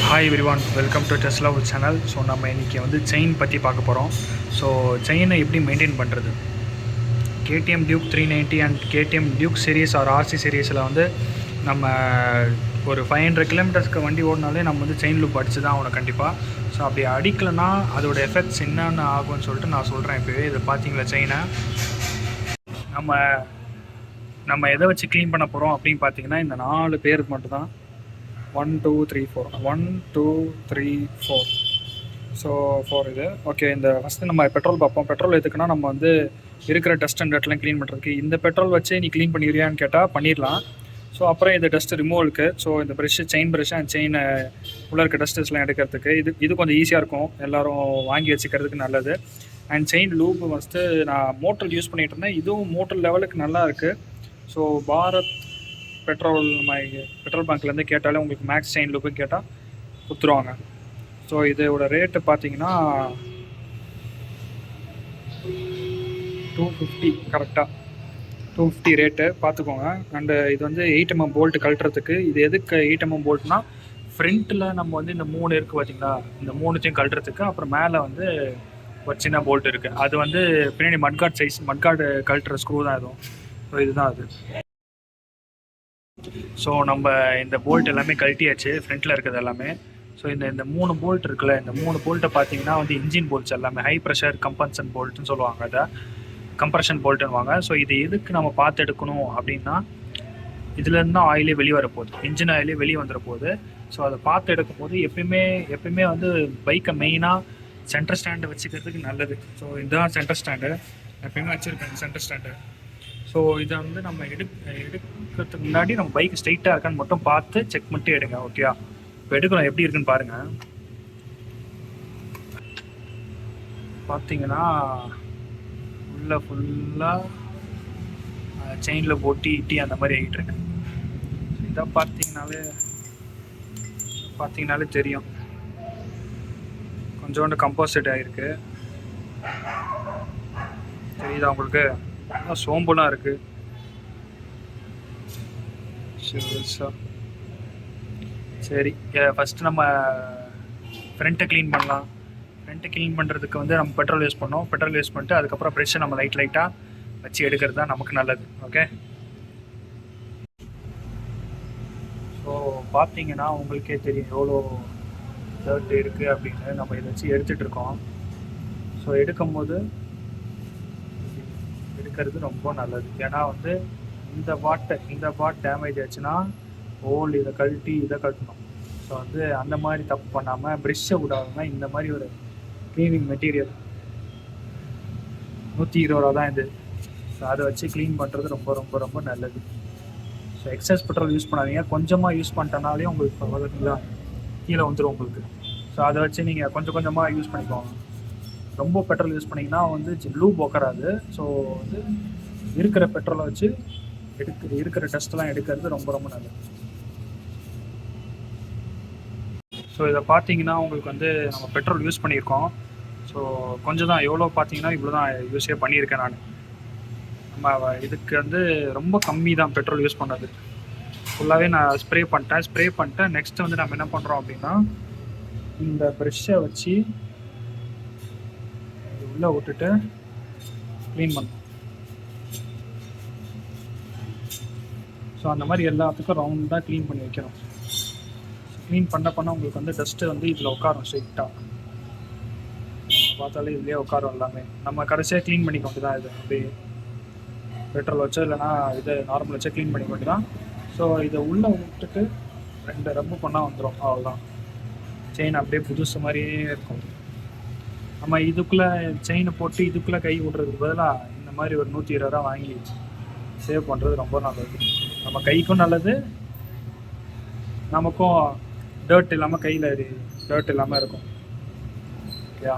Hi everyone, welcome to Tesla channel. So நம்ம இன்றைக்கி வந்து செயின் பற்றி பார்க்க போகிறோம். ஸோ செயினை எப்படி மெயின்டைன் பண்ணுறது, KTM Duke 390 and KTM Duke series or RC சீரீஸில் வந்து நம்ம ஒரு 500 கிலோமீட்டர்ஸ்க்கு வண்டி ஓடினாலே நம்ம வந்து செயின் லூப் அடித்து தான் ஆகணும் கண்டிப்பாக. ஸோ அப்படி அடிக்கலைன்னா அதோட எஃபெக்ட்ஸ் என்னென்னு ஆகும்னு சொல்லிட்டு நான் சொல்கிறேன். இப்போவே இதை பார்த்தீங்களா, செயினை நம்ம நம்ம எதை வச்சு க்ளீன் பண்ண போகிறோம் அப்படின்னு பார்த்தீங்கன்னா, இந்த 4 பேருக்கு மட்டும்தான். 1 2 3 4 1 2 3 4. ஸோ 4 இது ஓகே. இந்த ஃபஸ்ட்டு நம்ம பெட்ரோல் பார்ப்போம். பெட்ரோல் எதுக்குன்னா நம்ம வந்து இருக்கிற டஸ்ட் அண்ட் டர்ட்லாம் க்ளீன் பண்ணுறதுக்கு. இந்த பெட்ரோல் வச்சு நீ க்ளீன் பண்ணிடுறியான்னு கேட்டால் பண்ணிடலாம். ஸோ அப்புறம் இந்த டஸ்ட் ரிமூவலுக்கு, ஸோ இந்த brush, chain brush and chain உள்ள இருக்க டஸ்ட்ஸ்லாம் எடுக்கிறதுக்கு இது கொஞ்சம் ஈஸியாக இருக்கும், எல்லோரும் வாங்கி வச்சுக்கிறதுக்கு நல்லது. அண்ட் செயின் லூப் ஃபஸ்ட்டு நான் மோட்டர் யூஸ் பண்ணிகிட்டு இருந்தேன். இதுவும் மோட்டர் லெவலுக்கு நல்லா இருக்குது. ஸோ பாரத் பெட்ரோல் பங்க்லேருந்து கேட்டாலே உங்களுக்கு மேக்ஸ் செயின் லூப்பு கேட்டால் கொடுத்துருவாங்க. ஸோ இதோட ரேட்டு பார்த்தீங்கன்னா 250 கரெக்டாக 250 ரேட்டு பார்த்துக்கோங்க. அண்டு இது வந்து 8mm போல்ட்டு கழட்டுறதுக்கு. இது எதுக்கு 8mm போல்ட்னா, ஃப்ரண்ட்டில் நம்ம வந்து இந்த 3 இருக்குது பார்த்தீங்களா, இந்த 3த்தையும் கழட்டுறதுக்கு. அப்புறம் மேலே வந்து ஒரு சின்ன போல்ட் இருக்குது, அது வந்து பின்னாடி மட்கார்டு சைஸ், மட்கார்டு கழட்டுற ஸ்க்ரூ தான் இதுவும். ஸோ இதுதான் அது. ஸோ நம்ம இந்த போல்ட் எல்லாமே கழட்டியாச்சு, ஃப்ரண்ட்டில் இருக்கிறது எல்லாமே. ஸோ இந்த 3 போல்ட் இருக்குல்ல, இந்த 3 போல்ட்டை பார்த்தீங்கன்னா வந்து இன்ஜின் போல்ட்ஸ் எல்லாமே ஹை ப்ரெஷர் கம்பன்சன் போல்ட்டுன்னு சொல்லுவாங்க, அதை கம்ப்ரெஷன் போல்ட்டுன்னுவாங்க. ஸோ இது எதுக்கு நம்ம பார்த்து எடுக்கணும் அப்படின்னா, இதுலேருந்து தான் ஆயிலே வெளியே வரப்போகுது, இன்ஜின் ஆயிலே வெளியே வந்துட போகுது. ஸோ அதை பார்த்து எடுக்கும் போது எப்பயுமே வந்து பைக்கை மெயினாக சென்டர் ஸ்டாண்டை வச்சுக்கிறதுக்கு நல்லது. ஸோ இதுதான் சென்டர் ஸ்டாண்டு, எப்பயுமே வச்சுருக்கேன் சென்டர் ஸ்டாண்டு. ஸோ இதை வந்து நம்ம எடுக்கிறதுக்கு முன்னாடி நம்ம பைக் ஸ்ட்ரைட்டாக இருக்கான்னு மட்டும் பார்த்து செக் பண்ணிட்டு எடுங்க, ஓகேயா? இப்போ எடுக்கலாம், எப்படி இருக்குன்னு பாருங்கள். பார்த்தீங்கன்னா உள்ள ஃபுல்லாக செயினில் போட்டி இட்டி அந்த மாதிரி ஆகிட்டு இருக்கு. இதை பார்த்தீங்கனாலே தெரியும், கொஞ்சோண்டு கம்போசிட் ஆகிருக்கு, தெரியுதா உங்களுக்கு? சோம்புலாம் இருக்கு. சரி, ஃபஸ்ட்டு நம்ம ஃப்ரண்ட்டை க்ளீன் பண்ணலாம். ஃப்ரண்ட்டை க்ளீன் பண்ணுறதுக்கு வந்து நம்ம பெட்ரோல் யூஸ் பண்ணோம். பெட்ரோல் யூஸ் பண்ணிட்டு அதுக்கப்புறம் ப்ரெஷ்ஷை நம்ம லைட்டாக வச்சு எடுக்கிறது தான் நமக்கு நல்லது, ஓகே? ஸோ பார்த்தீங்கன்னா உங்களுக்கே தெரியும் எவ்வளோ டர்ட் இருக்குது அப்படின்னு. நம்ம இதை வச்சு எடுத்துகிட்ருக்கோம். ஸோ எடுக்கும்போது எடுக்கிறது ரொம்ப நல்லது. ஏன்னா வந்து இந்த பாட் டேமேஜ் ஆச்சுன்னா இதை கழட்டணும். ஸோ வந்து அந்த மாதிரி தப்பு பண்ணாமல் ப்ரெஷ்ஷை விடாதுன்னா இந்த மாதிரி ஒரு க்ளீனிங் மெட்டீரியல் 120 ரூபா தான் இது. ஸோ அதை வச்சு க்ளீன் பண்ணுறது ரொம்ப ரொம்ப ரொம்ப நல்லது. ஸோ எக்ஸஸ் பெட்ரோல் யூஸ் பண்ணாதீங்க. கொஞ்சமாக யூஸ் பண்ணிட்டனாலே உங்களுக்கு பார்த்தீங்களா கீழே வந்துடும் உங்களுக்கு. ஸோ அதை வச்சு நீங்கள் கொஞ்சமாக யூஸ் பண்ணிக்கோங்க. ரொம்ப பெட்ரோல் யூஸ் பண்ணிங்கன்னா வந்து லூப் உக்காராது. ஸோ வந்து இருக்கிற பெட்ரோலை வச்சு இருக்கிற டஸ்ட்லாம் எடுக்கிறது ரொம்ப ரொம்ப நல்லது. ஸோ இதை பார்த்தீங்கன்னா உங்களுக்கு வந்து நம்ம பெட்ரோல் யூஸ் பண்ணியிருக்கோம். ஸோ கொஞ்சம் தான், எவ்வளோ பார்த்தீங்கன்னா இவ்வளோ தான் யூஸே பண்ணியிருக்கேன் நான். நம்ம இதுக்கு வந்து ரொம்ப கம்மி தான் பெட்ரோல் யூஸ் பண்ணது. ஃபுல்லாகவே நான் ஸ்ப்ரே பண்ணிட்டேன். நெக்ஸ்ட்டு வந்து நம்ம என்ன பண்ணுறோம் அப்படின்னா, இந்த ப்ரெஷ்ஷை வச்சு உள்ளே விட்டுட்டு க்ளீன் பண்ணணும். ஸோ அந்த மாதிரி எல்லாத்துக்கும் ரவுண்டாக க்ளீன் பண்ணி வைக்கணும். க்ளீன் பண்ண உங்களுக்கு வந்து டஸ்ட்டு வந்து இதில் உட்காரும் ஸ்ட்ரைட்டாக. பார்த்தாலே இதுலேயே உட்காரும் எல்லாமே. நம்ம கடைசியாக க்ளீன் பண்ணிக்க வேண்டியதான். இது அப்படியே பெட்ரோல் வச்சோ இல்லைனா இது நார்மல் வச்சோ க்ளீன் பண்ணிக்க வேண்டியதான். ஸோ இதை உள்ளே விட்டுட்டு 2 ரப்பு பண்ணால் வந்துடும், அவ்வளோதான். செயின் அப்படியே புதுசு மாதிரியே இருக்கும். நம்ம இதுக்குள்ளே செயினை போட்டு இதுக்குள்ளே கை விடுறதுக்கு பதிலாக இந்த மாதிரி ஒரு 120 ரூபா வாங்கி சேவ் பண்ணுறது ரொம்ப நல்லது. நம்ம கைக்கும் நல்லது, நமக்கும் டர்ட் இல்லாமல், கையில் டர்ட் இல்லாமல் இருக்கும், ஓகேயா?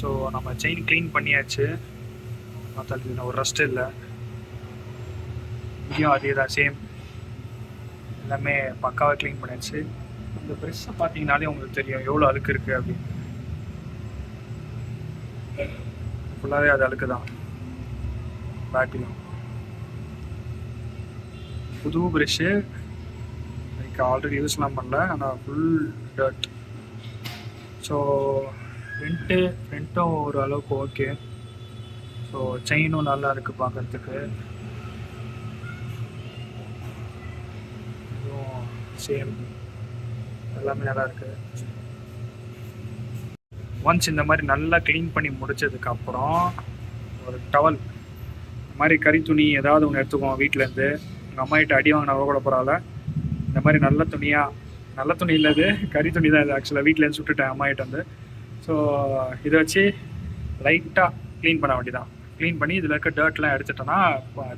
ஸோ நம்ம செயின் க்ளீன் பண்ணியாச்சு. மற்ற ஒரு ரஸ்ட் இல்லை, இங்கேயும் அதே தான், சேம் எல்லாமே பக்காவாக க்ளீன் பண்ணியாச்சு. இந்த ப்ரெஷ்ஷை பார்த்தீங்கனாலே உங்களுக்கு தெரியும் எவ்வளோ அழுக்கு இருக்குது அப்படின்னு. ஃபுல்லாகவே அது அழுக்கு தான். பேட்டிலும் புது ப்ரெஷ்ஷு ஆல்ரெடி யூஸ்லாம் பண்ணல, ஆனால் ஃபுல் டர்ட். ஸோ ஃப்ரண்ட்டும் ஒரு அளவுக்கு ஓகே. ஸோ செயினும் நல்லா இருக்குது பார்க்குறதுக்கு. இதுவும் சேம், எல்லாமே நல்லா இருக்குது. ஒன்ஸ் இந்த மாதிரி நல்லா க்ளீன் பண்ணி முடித்ததுக்கப்புறம் ஒரு டவல், இந்த மாதிரி கறி துணி ஏதாவது ஒன்று எடுத்துக்குவோம் வீட்டிலேருந்து. எங்கள் அம்மாகிட்ட அடி வாங்கினா கூட பரவாயில்ல, இந்த மாதிரி நல்ல துணி இல்லது, கறி துணி தான் இது. ஆக்சுவலாக வீட்டிலேருந்து சுட்டுட்டேன் அம்மாகிட்ட வந்து. ஸோ இதை வச்சு லைட்டாக க்ளீன் பண்ண வேண்டியதான். க்ளீன் பண்ணி இதில் இருக்க டர்ட்லாம் எடுத்துட்டோன்னா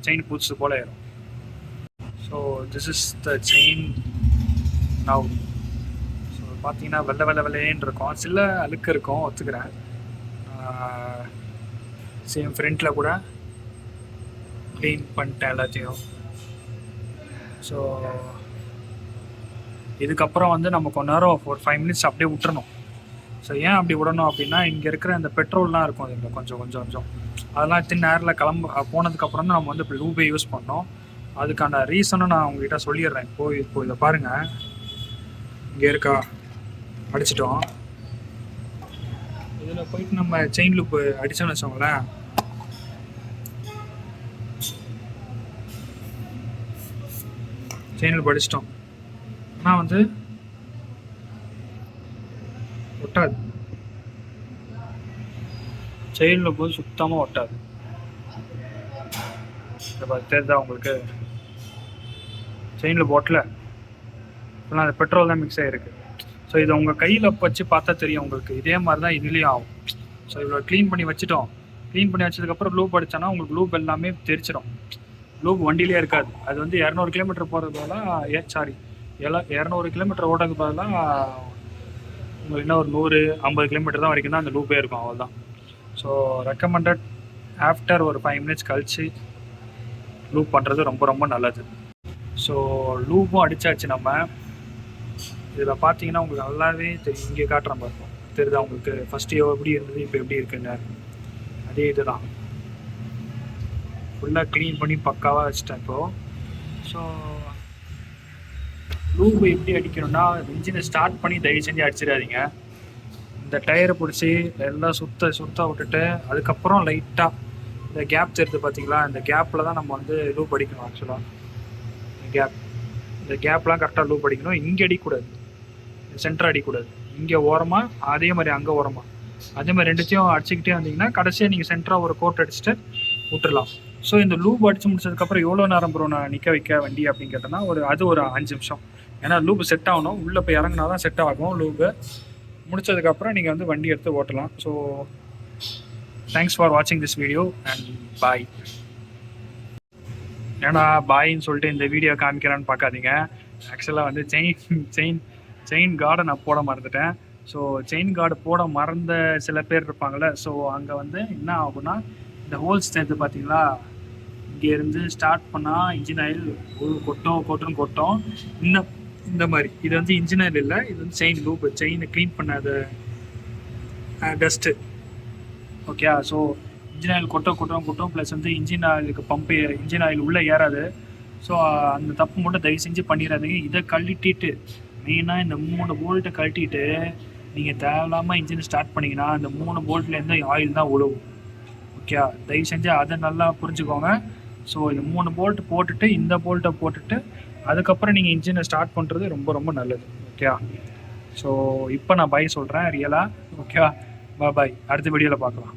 செயின் புதுசு போல் ஏறும். So this is the chain now. So பார்த்தீங்கன்னா வெள்ளைன்னு இருக்கும், சில அழுக்கு இருக்கும், ஒத்துக்கிறேன். சேம் ஃப்ரண்ட்டில் கூட க்ளீன் பண்ணிட்டேன் எல்லாத்தையும். ஸோ இதுக்கப்புறம் வந்து நம்ம கொஞ்ச நேரம் ஒரு 5 மினிட்ஸ் அப்படியே விட்டுறணும். ஸோ ஏன் அப்படி விடணும் அப்படின்னா, இங்கே இருக்கிற இந்த பெட்ரோல்லாம் இருக்கும் இதில் கொஞ்சம் அதெல்லாம் தின் நேரில் போனதுக்கப்புறம் தான் நம்ம வந்து இப்போ லூபே யூஸ் பண்ணோம். அதுக்கான ரீசனும் நான் உங்ககிட்ட சொல்லிடுறேன். இப்போ இதை பாருங்கள், இங்கே இருக்கா, அடிச்சிட்டோம். இதில் போயிட்டு நம்ம செயின் லூப்பு அடித்தோன்னு வச்சோங்களேன், செயின் லூப் அடிச்சிட்டோம், ஆனால் வந்து ஒட்டாது. செயினில் போய் சுத்தமாக ஒட்டாது. தெரியுதா உங்களுக்கு? செயினில் ஒட்டல, இப்போலாம் அது பெட்ரோல் தான் மிக்ஸ் ஆகிருக்கு. ஸோ இதை உங்கள் கையில் வச்சு பார்த்தா தெரியும் உங்களுக்கு. இதே மாதிரி தான் இதுலேயும் ஆகும். ஸோ இவ்வளோ க்ளீன் பண்ணி வச்சுட்டோம். க்ளீன் பண்ணி வச்சதுக்கப்புறம் லூப் அடித்தோன்னா உங்களுக்கு லூப் எல்லாமே தெரிச்சிடும். லூப் வண்டியிலே இருக்காது. அது வந்து 200 கிலோமீட்டர் போகிறது பதிலாக 200 கிலோமீட்டர் ஓடுறதுக்கு பதிலாக உங்களுக்கு இன்னும் ஒரு 150 கிலோமீட்டர் தான் வரைக்கும் தான் அந்த லூப்பே இருக்கும், அவ்வளோதான். ஸோ ரெக்கமெண்டட் ஆஃப்டர் ஒரு 5 மினிட்ஸ் கழிச்சு லூப் பண்ணுறது ரொம்ப நல்லது. ஸோ லூப்பும் அடித்தாச்சு நம்ம. இதில் பார்த்தீங்கன்னா உங்களுக்கு நல்லாவே தெரியும், இங்கே காட்டுற மாதிரி இருக்கும், தெரியுதா உங்களுக்கு? ஃபஸ்ட்டு எப்படி இருந்தது, இப்போ எப்படி இருக்குன்னு. அதே இது தான், ஃபுல்லாக க்ளீன் பண்ணி பக்காவாக வச்சுட்டேன் இப்போது. ஸோ லூப் எப்படி அடிக்கணும்னா, இன்ஜினை ஸ்டார்ட் பண்ணி தயவு செஞ்சு அடிச்சிடாதீங்க. இந்த டயரை பிடிச்சி எல்லாம் சுத்த விட்டுட்டு அதுக்கப்புறம் லைட்டாக இந்த கேப் தெரியுது பார்த்தீங்களா, இந்த கேப்பில் தான் நம்ம வந்து லூப் அடிக்கணும். ஆக்சுவலாக இந்த கேப்லாம் கரெக்டாக லூப் அடிக்கணும். இங்கே அடிக்கக்கூடாது, சென்டர் அடிக்கக்கூடாது. இங்கே ஓரமாக, அதே மாதிரி அங்கே ஓரமாக, அதே மாதிரி ரெண்டுத்தையும் அடிச்சுக்கிட்டே வந்தீங்கன்னா கடைசியாக நீங்கள் சென்டராக ஒரு கோட் அடிச்சுட்டு விட்டுடலாம். ஸோ இந்த லூப் அடித்து முடிச்சதுக்கப்புறம் எவ்வளோ நேரம் ப்ரோ நான் நிற்க வைக்க வண்டி அப்படின்னு கேட்டேன்னா, ஒரு 5 நிமிஷம். ஏன்னா லூப் செட் ஆகணும், உள்ளே போய் இறங்கினா தான் செட் ஆகும். லூப்பு முடிச்சதுக்கப்புறம் நீங்கள் வந்து வண்டி எடுத்து ஓட்டலாம். ஸோ தேங்க்ஸ் ஃபார் வாட்சிங் திஸ் வீடியோ அண்ட் பாய். ஏன்னா பாயின்னு சொல்லிட்டு இந்த வீடியோ காமிக்கிறான்னு பார்க்காதீங்க. ஆக்சுவலாக வந்து செயின் கார்டை நான் போட மறந்துட்டேன். ஸோ செயின் கார்டு போட மறந்த சில பேர் இருப்பாங்கள்ல. ஸோ அங்கே வந்து என்ன ஆகும்னா, இந்த ஹோல்ஸ் சேர்த்து பார்த்தீங்களா, இங்கேருந்து ஸ்டார்ட் பண்ணால் இன்ஜின் ஆயில் கொட்டும். இந்த மாதிரி இது வந்து இன்ஜின் ஆயில் இல்லை, இது வந்து செயின் லூப்பு, செயினை க்ளீன் பண்ணாத dust. Okay, so engine oil கொட்டும் ப்ளஸ் வந்து இன்ஜின் ஆயில் உள்ளே ஏறாது. ஸோ அந்த தப்பு மட்டும் தயவு செஞ்சு பண்ணிடாதீங்க. இதை கழட்டிட்டு, மெயினாக இந்த 3 போல்ட்டை கழட்டிட்டு நீங்கள் தேவையில்லாமல் இன்ஜினை ஸ்டார்ட் பண்ணிங்கன்னா அந்த 3 போல்ட்லேருந்து ஆயில் தான் உழுவும். ஓகே, தயவு செஞ்சு அதை நல்லா புரிஞ்சுக்கோங்க. ஸோ இந்த 3 போல்ட் போட்டுட்டு இந்த போல்ட்டை போட்டுட்டு அதுக்கப்புறம் நீங்கள் இன்ஜினை ஸ்டார்ட் பண்ணுறது ரொம்ப நல்லது. ஓகே, ஸோ இப்போ நான் பாய் சொல்கிறேன் ரியலாக. ஓகே, பாய். அடுத்த வீடியோவில் பார்க்கலாம்.